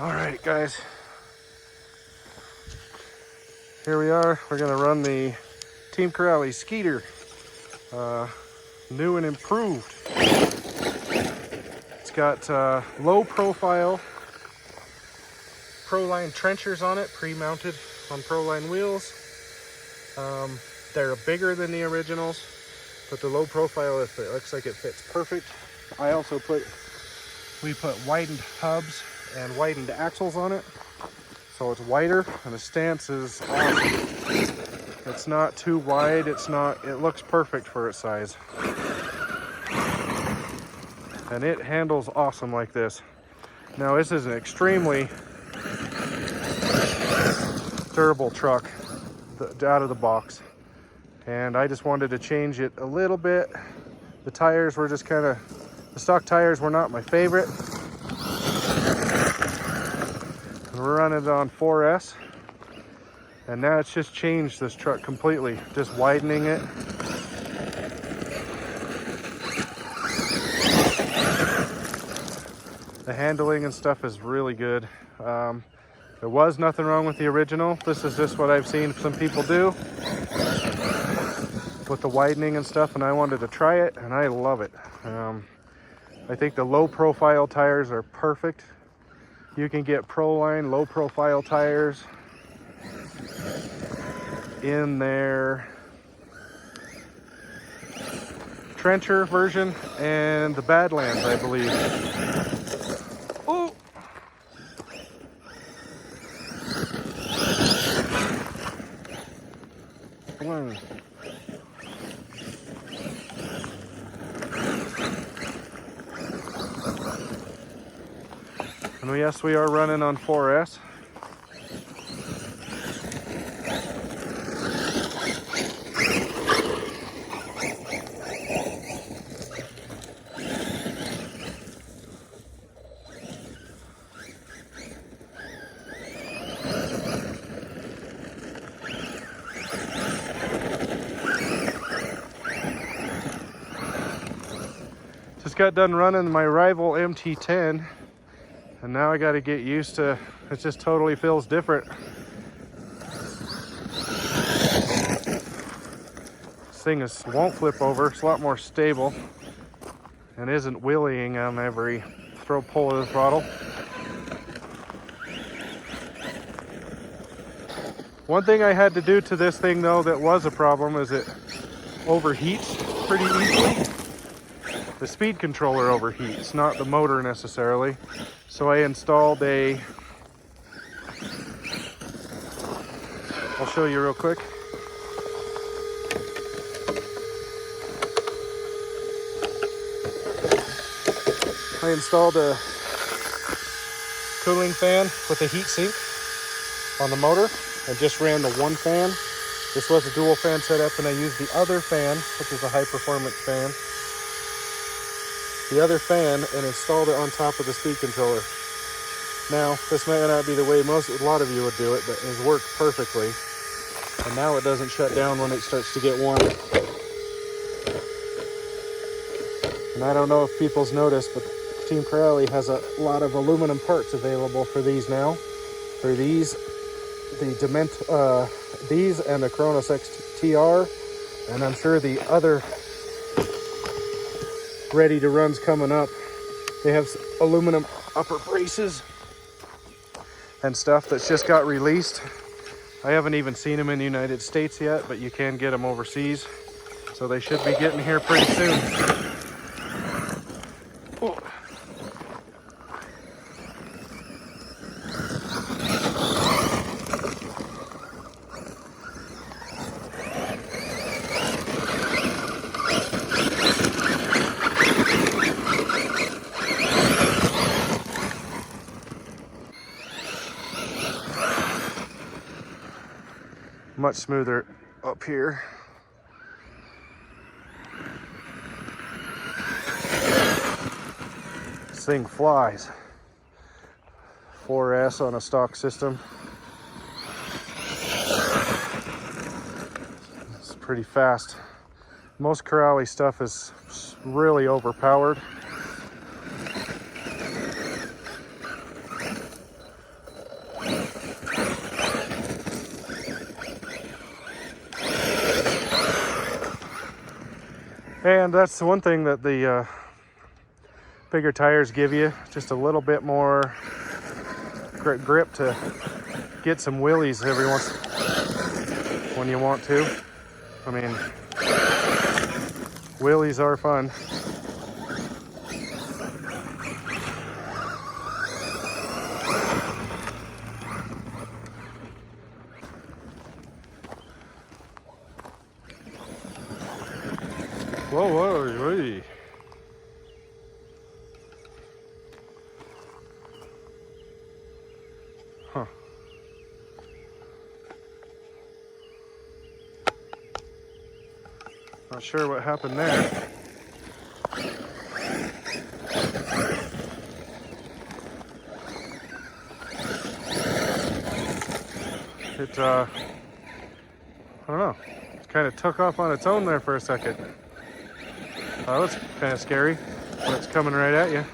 All right, guys. Here we are. We're gonna run the Team Corally Sketer, new and improved. It's got low profile Proline trenchers on it, pre-mounted on Proline wheels. They're bigger than the originals, but the low profile, it looks like it fits perfect. We put widened hubs and widened axles on it, so it's wider, and the stance is awesome. It's not too wide, it looks perfect for its size. And it handles awesome like this. Now this is an extremely durable truck out of the box, and I just wanted to change it a little bit. The tires were just the stock tires were not my favorite. We're running it on 4S, and now it's just changed this truck completely, just widening it. The handling and stuff is really good. There was nothing wrong with the original. This is just what I've seen some people do with the widening and stuff, and I wanted to try it, and I love it. I think the low profile tires are perfect. You can get Proline low profile tires in their trencher version and the Badlands, I believe. Oh! And yes, we are running on 4S. Just got done running my rival MT10, and now I got to get used to it. Just totally feels different. This thing won't flip over. It's a lot more stable and isn't wheeling on every pull of the throttle. One thing I had to do to this thing though that was a problem is it overheats pretty easily. The speed controller overheats, not the motor necessarily. So I installed I'll show you real quick. I installed a cooling fan with a heat sink on the motor. I just ran the one fan. This was a dual fan setup, and I used the other fan, which is a high performance fan, the other fan, and installed it on top of the speed controller. Now, this might not be the way a lot of you would do it, but it's worked perfectly. And now it doesn't shut down when it starts to get warm. And I don't know if people's noticed, but Team Corally has a lot of aluminum parts available for these now. For these, these and the Kronos XTR, and I'm sure the other ready to runs coming up. They have aluminum upper braces and stuff that's just got released. I haven't even seen them in the United States yet, but you can get them overseas, so they should be getting here pretty soon. Oh. Much smoother up here. This thing flies. 4S on a stock system. It's pretty fast. Most Corally stuff is really overpowered. And that's the one thing that the bigger tires give you, just a little bit more grip to get some wheelies every once when you want to. I mean, wheelies are fun. Whoa, whoa, whoa. Huh. Not sure what happened there. It, I don't know. It kind of took off on its own there for a second. That was kind of scary, but it's coming right at you.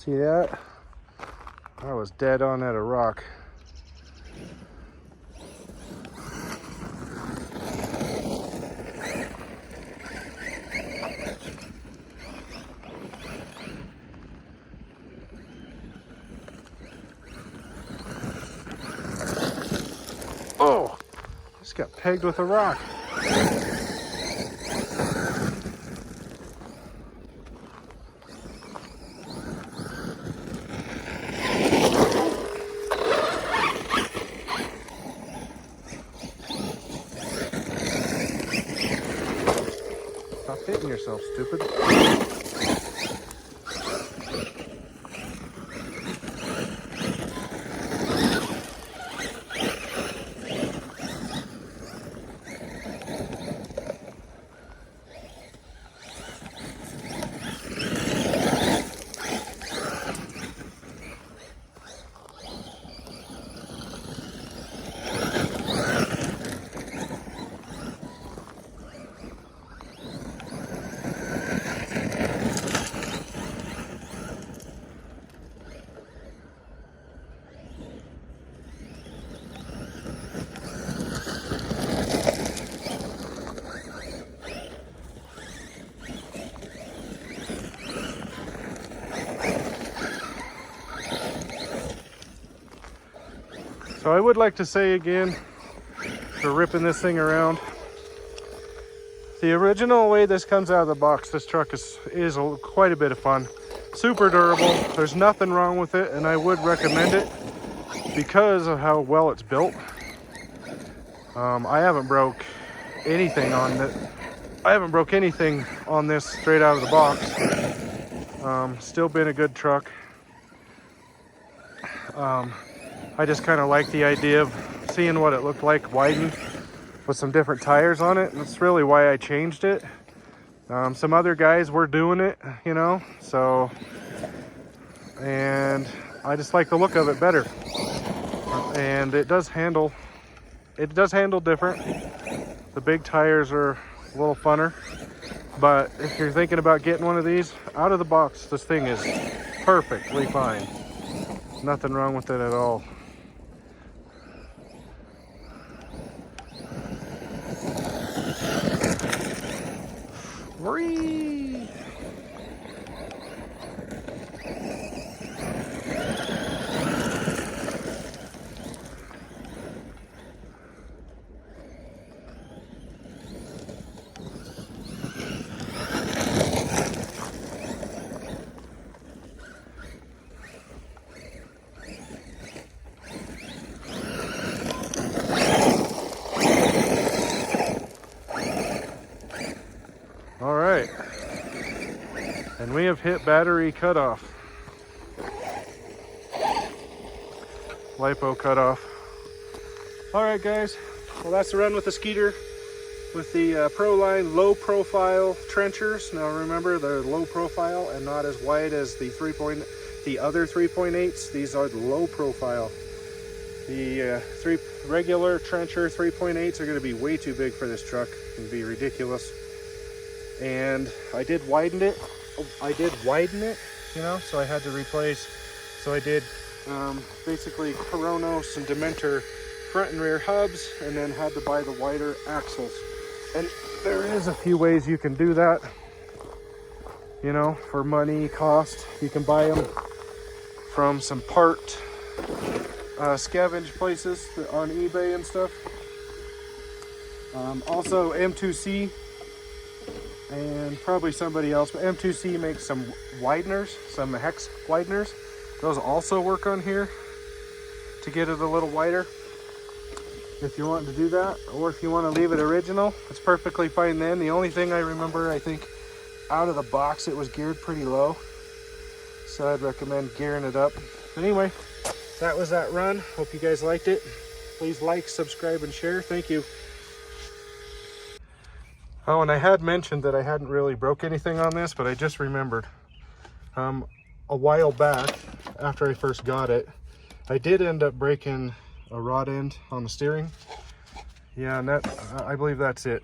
See that? I was dead on at a rock. Oh, just got pegged with a rock. Stop hitting yourself, stupid. So I would like to say again, after ripping this thing around. The original way this comes out of the box, this truck is quite a bit of fun. Super durable. There's nothing wrong with it, and I would recommend it because of how well it's built. I haven't broke anything on it. I haven't broke anything on this straight out of the box. Still been a good truck. I just kind of like the idea of seeing what it looked like widened with some different tires on it. And that's really why I changed it. Some other guys were doing it, you know, so, and I just like the look of it better. And it does handle different. The big tires are a little funner, but if you're thinking about getting one of these out of the box, this thing is perfectly fine. Nothing wrong with it at all. Whee! All right, and we have hit battery cutoff. LiPo cutoff. All right, guys. Well, that's the run with the Sketer with the Proline low profile trenchers. Now remember, they're low profile and not as wide as the other 3.8s. These are the low profile. The regular trencher 3.8s are going to be way too big for this truck and be ridiculous. And I did widen it, you know, so I had to replace. So I did basically Coronos and Dementor front and rear hubs, and then had to buy the wider axles. And there is a few ways you can do that, you know, for money, cost. You can buy them from some part scavenge places on eBay and stuff. Also M2C and probably somebody else, but M2C makes some wideners, some hex wideners. Those also work on here to get it a little wider. If you want to do that, or if you want to leave it original, it's perfectly fine then. The only thing I remember, I think out of the box it was geared pretty low, so I'd recommend gearing it up. Anyway, that was that run. Hope you guys liked it. Please like, subscribe, and share. Thank you. Oh, and I had mentioned that I hadn't really broke anything on this, but I just remembered. A while back, after I first got it, I did end up breaking a rod end on the steering. Yeah, and that, I believe that's it.